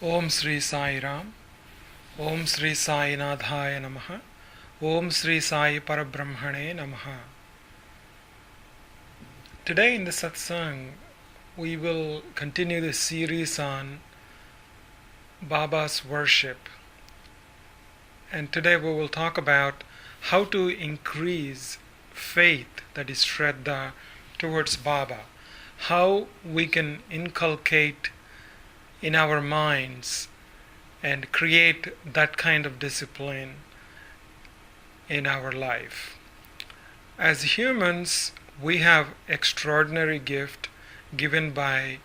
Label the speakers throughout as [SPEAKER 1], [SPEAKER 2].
[SPEAKER 1] Om Sri Sai Ram, Om Sri Sai Nadhaya Namaha, Om Sri Sai Parabrahmane Namaha. Today in the satsang, we will continue the series on Baba's worship. And today we will talk about how to increase faith, that is Shradda, towards Baba. How we can inculcate in our minds and create that kind of discipline in our life. As humans, we have extraordinary gift given by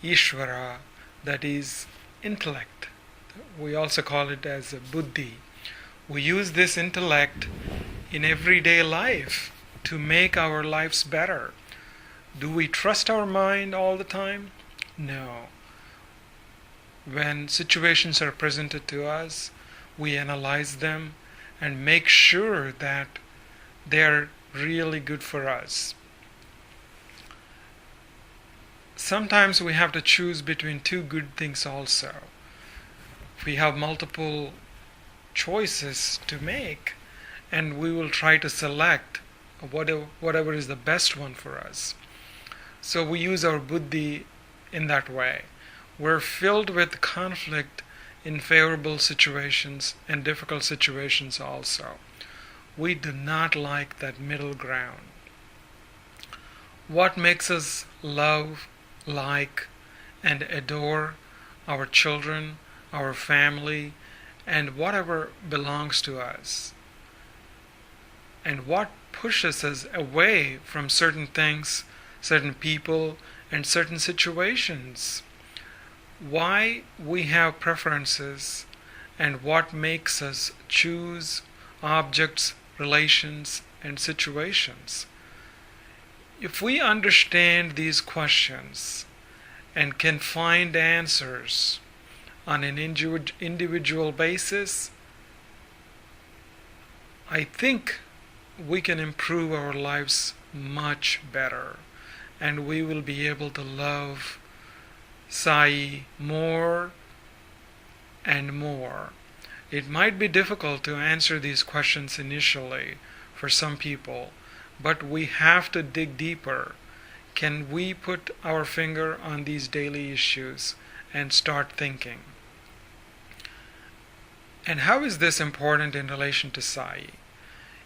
[SPEAKER 1] Ishvara, that is intellect. We also call it as a buddhi. We use this intellect in everyday life to make our lives better. Do we trust our mind all the time? No. When situations are presented to us, we analyze them and make sure that they're really good for us. Sometimes we have to choose between two good things also. We have multiple choices to make, and we will try to select whatever is the best one for us. So we use our buddhi in that way. We're filled with conflict in favorable situations and difficult situations also. We do not like that middle ground. What makes us love, like, and adore our children, our family, and whatever belongs to us? And what pushes us away from certain things, certain people, and certain situations? Why we have preferences, and what makes us choose objects, relations, and situations. If we understand these questions and can find answers on an individual basis, I think we can improve our lives much better, and we will be able to love Sai more and more. It might be difficult to answer these questions initially for some people, but we have to dig deeper. Can we put our finger on these daily issues and start thinking? And how is this important in relation to Sai?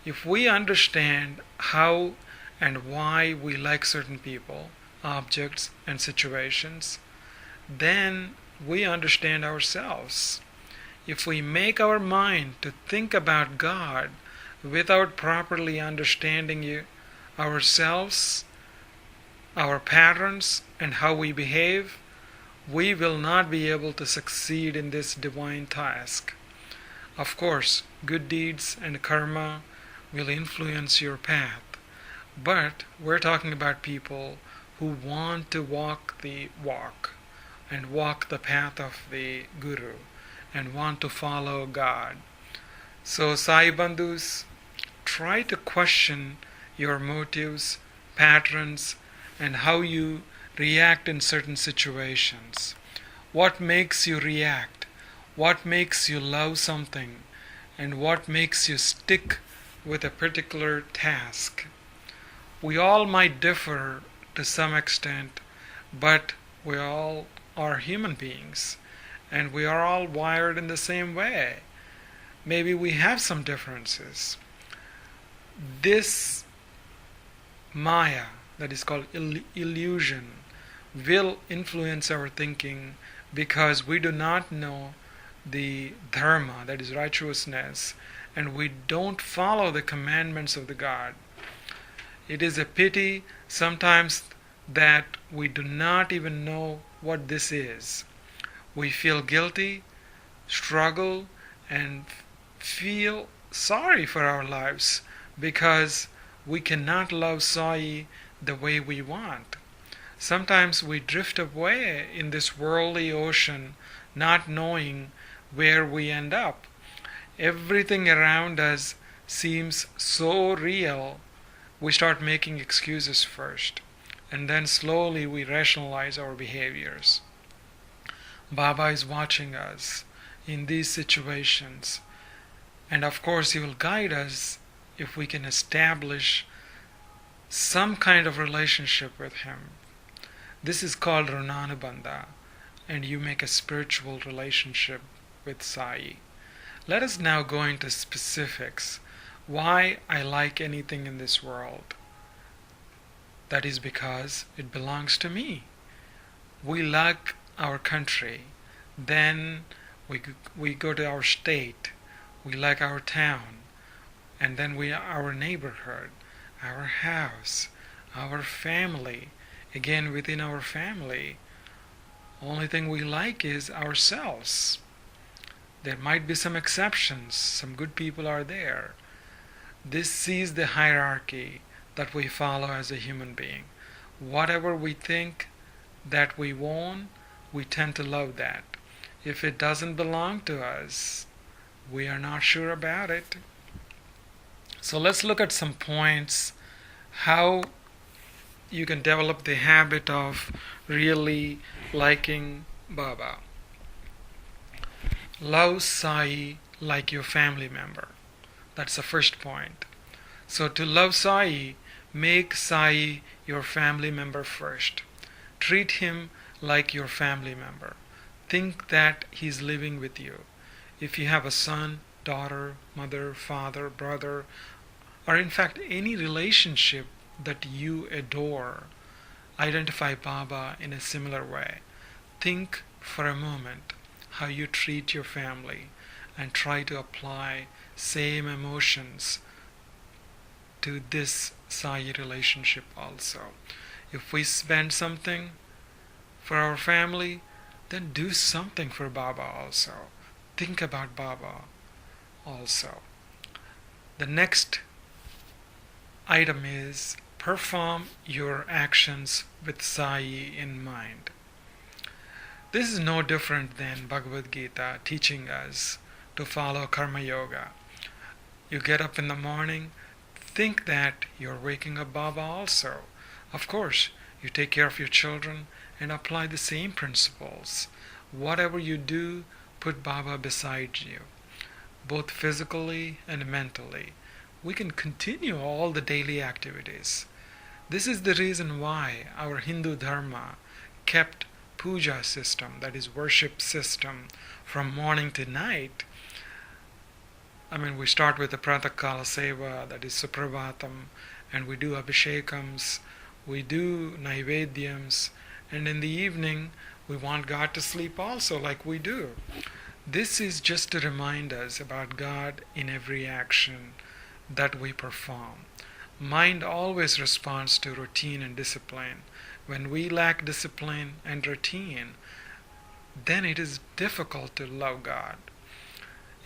[SPEAKER 1] If we understand how and why we like certain people, objects, and situations, then we understand ourselves. If we make our mind to think about God without properly understanding ourselves, our patterns, and how we behave, we will not be able to succeed in this divine task. Of course, good deeds and karma will influence your path, but we're talking about people who want to walk the walk and walk the path of the Guru and want to follow God. So Sai Bandhus, try to question your motives, patterns, and how you react in certain situations. What makes you react? What makes you love something? And what makes you stick with a particular task? We all might differ to some extent, but we all are human beings, and we are all wired in the same way. Maybe we have some differences. This Maya, that is called illusion, will influence our thinking because we do not know the dharma, that is righteousness, and we don't follow the commandments of the God. It is a pity sometimes that we do not even know what this is. We feel guilty, struggle, and feel sorry for our lives because we cannot love Sai the way we want. Sometimes we drift away in this worldly ocean, not knowing where we end up. Everything around us seems so real, we start making excuses first, and then slowly we rationalize our behaviors. Baba is watching us in these situations. And of course, He will guide us if we can establish some kind of relationship with Him. This is called Runanubandha, and you make a spiritual relationship with Sai. Let us now go into specifics. Why I like anything in this world? That is because it belongs to me. We like our country, then we go to our state, we like our town, and then our neighborhood, our house, our family. Again, within our family, only thing we like is ourselves. There might be some exceptions, some good people are there. This is the hierarchy that we follow as a human being. Whatever we think that we want, we tend to love that. If it doesn't belong to us, we are not sure about it. So let's look at some points how you can develop the habit of really liking Baba. Love Sai like your family member. That's the first point. So to love Sai, make Sai your family member first. Treat him like your family member. Think that he's living with you. If you have a son, daughter, mother, father, brother, or in fact any relationship that you adore, identify Baba in a similar way. Think for a moment how you treat your family and try to apply same emotions to this Sai relationship also. If we spend something for our family, then do something for Baba also. Think about Baba also. The next item is perform your actions with Sai in mind. This is no different than Bhagavad Gita teaching us to follow Karma Yoga. You get up in the morning, think that you're waking up Baba also. Of course, you take care of your children and apply the same principles. Whatever you do, put Baba beside you, both physically and mentally. We can continue all the daily activities. This is the reason why our Hindu Dharma kept puja system, that is worship system, from morning to night. We start with the Pratakala Seva, that is Suprabhatam, and we do Abhishekams, we do Naivedyams, and in the evening we want God to sleep also like we do. This is just to remind us about God in every action that we perform. Mind always responds to routine and discipline. When we lack discipline and routine, then it is difficult to love God.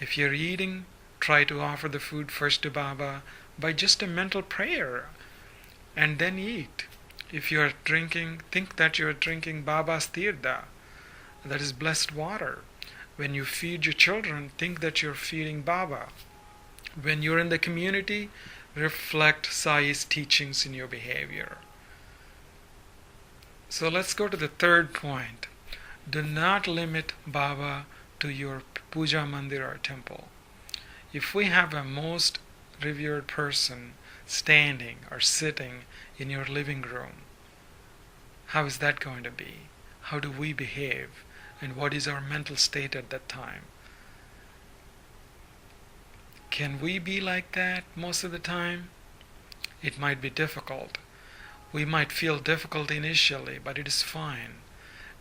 [SPEAKER 1] If you're eating, try to offer the food first to Baba by just a mental prayer and then eat. If you're drinking, think that you're drinking Baba's tirtha, that is blessed water. When you feed your children, think that you're feeding Baba. When you're in the community, reflect Sai's teachings in your behavior. So let's go to the third point. Do not limit Baba to your puja mandir or temple. If we have a most revered person standing or sitting in your living room, how is that going to be? How do we behave? And what is our mental state at that time? Can we be like that most of the time? It might be difficult. We might feel difficult initially, but it is fine.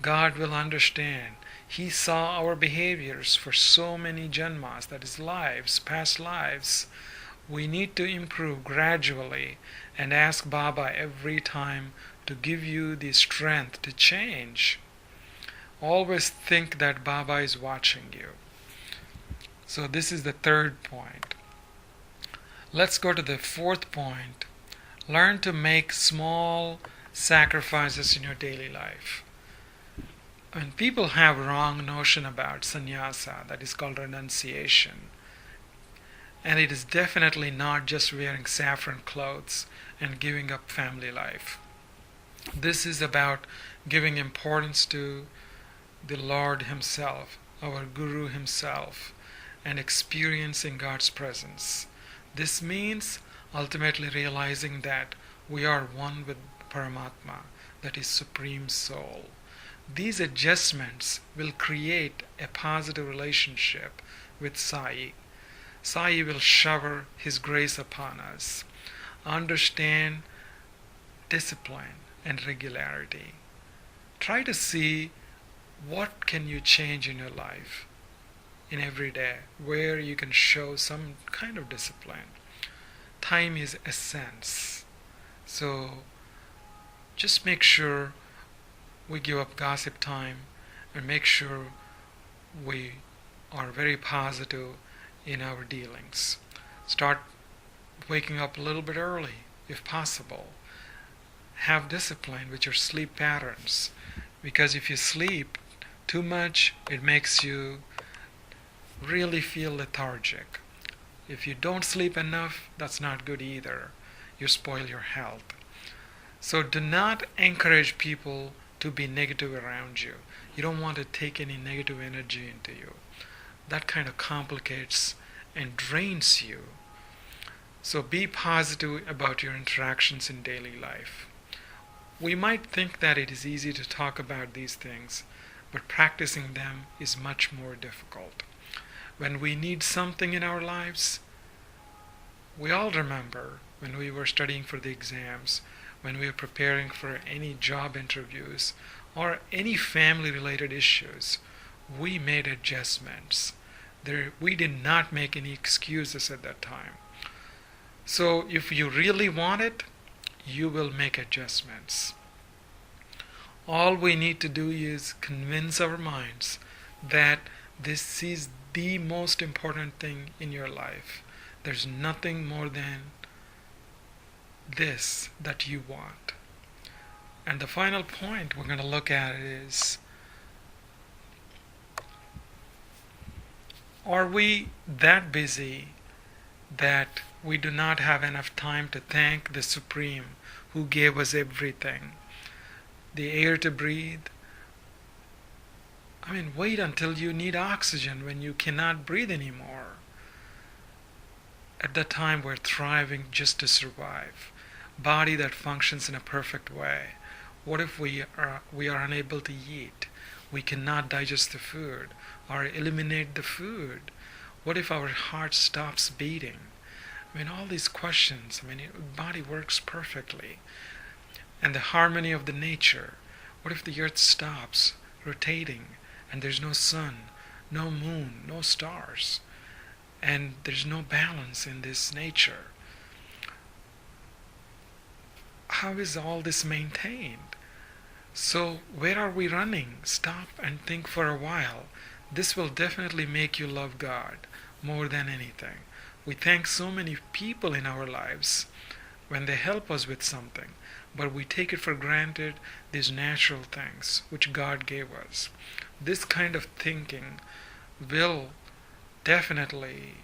[SPEAKER 1] God will understand. He saw our behaviors for so many janmas, that is lives, past lives. We need to improve gradually and ask Baba every time to give you the strength to change. Always think that Baba is watching you. So this is the third point. Let's go to the fourth point. Learn to make small sacrifices in your daily life. When people have wrong notion about sannyasa, that is called renunciation. And it is definitely not just wearing saffron clothes and giving up family life. This is about giving importance to the Lord Himself, our Guru Himself, and experiencing God's presence. This means ultimately realizing that we are one with Paramatma, that is Supreme Soul. These adjustments will create a positive relationship with Sai. Sai will shower His grace upon us. Understand discipline and regularity. Try to see what can you change in your life in every day where you can show some kind of discipline. Time is essence. So just make sure we give up gossip time and make sure we are very positive in our dealings. Start waking up a little bit early if possible. Have discipline with your sleep patterns, because if you sleep too much, it makes you really feel lethargic. If you don't sleep enough, that's not good either. You spoil your health. So do not encourage people to be negative around you. You don't want to take any negative energy into you. That kind of complicates and drains you. So be positive about your interactions in daily life. We might think that it is easy to talk about these things, but practicing them is much more difficult. When we need something in our lives, we all remember when we were studying for the exams, when we were preparing for any job interviews or any family-related issues, we made adjustments. We did not make any excuses at that time. So if you really want it, you will make adjustments. All we need to do is convince our minds that this is the most important thing in your life. There's nothing more than this that you want. And the final point we're going to look at is, are we that busy that we do not have enough time to thank the Supreme who gave us everything? The air to breathe. Wait until you need oxygen when you cannot breathe anymore. At that time, we're thriving just to survive. Body that functions in a perfect way. What if we are unable to eat? We cannot digest the food or eliminate the food. What if our heart stops beating? All these questions. Body works perfectly. And the harmony of the nature. What if the earth stops rotating and there's no sun, no moon, no stars, and there's no balance in this nature? How is all this maintained? So where are we running? Stop and think for a while. This will definitely make you love God more than anything. We thank so many people in our lives when they help us with something, but we take it for granted, these natural things which God gave us. This kind of thinking will definitely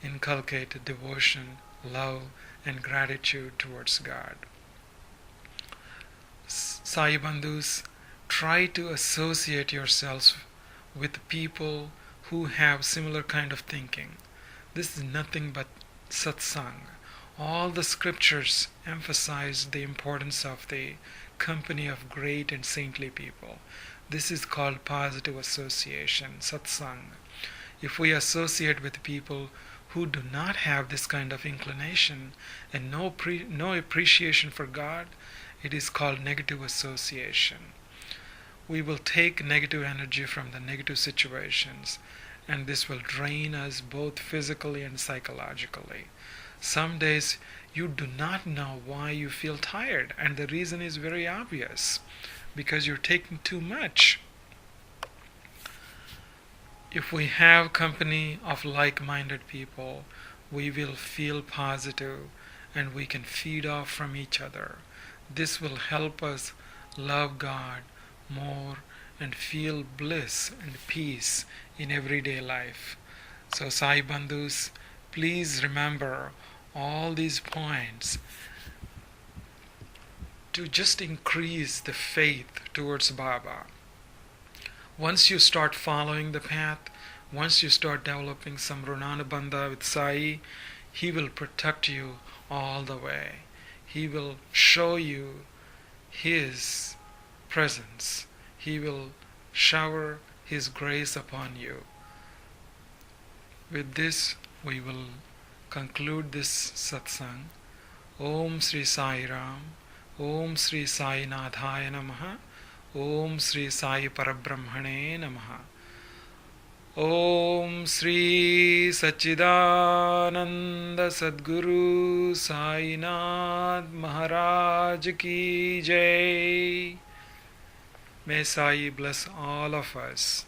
[SPEAKER 1] inculcate devotion, love, and gratitude towards God. Sai Bandhus, try to associate yourselves with people who have similar kind of thinking. This is nothing but satsang. All the scriptures emphasize the importance of the company of great and saintly people. This is called positive association, satsang. If we associate with people who do not have this kind of inclination and no appreciation for God, it is called negative association. We will take negative energy from the negative situations, and this will drain us both physically and psychologically. Some days you do not know why you feel tired, and the reason is very obvious, because you're taking too much. If we have company of like-minded people, we will feel positive and we can feed off from each other. This will help us love God more and feel bliss and peace in everyday life. So Sai Bandhus, please remember all these points to just increase the faith towards Baba. Once you start following the path, once you start developing some Runanabandha with Sai, he will protect you all the way. He will show you his presence. He will shower his grace upon you. With this, we will conclude this satsang. Om Sri Sai Ram. Om Sri Sai Nadhaya Namaha. Om Sri Sai Parabrahmane Namaha. Om Sri Sachidananda Sadguru Sainath Maharaj Ki Jai. May Sai bless all of us.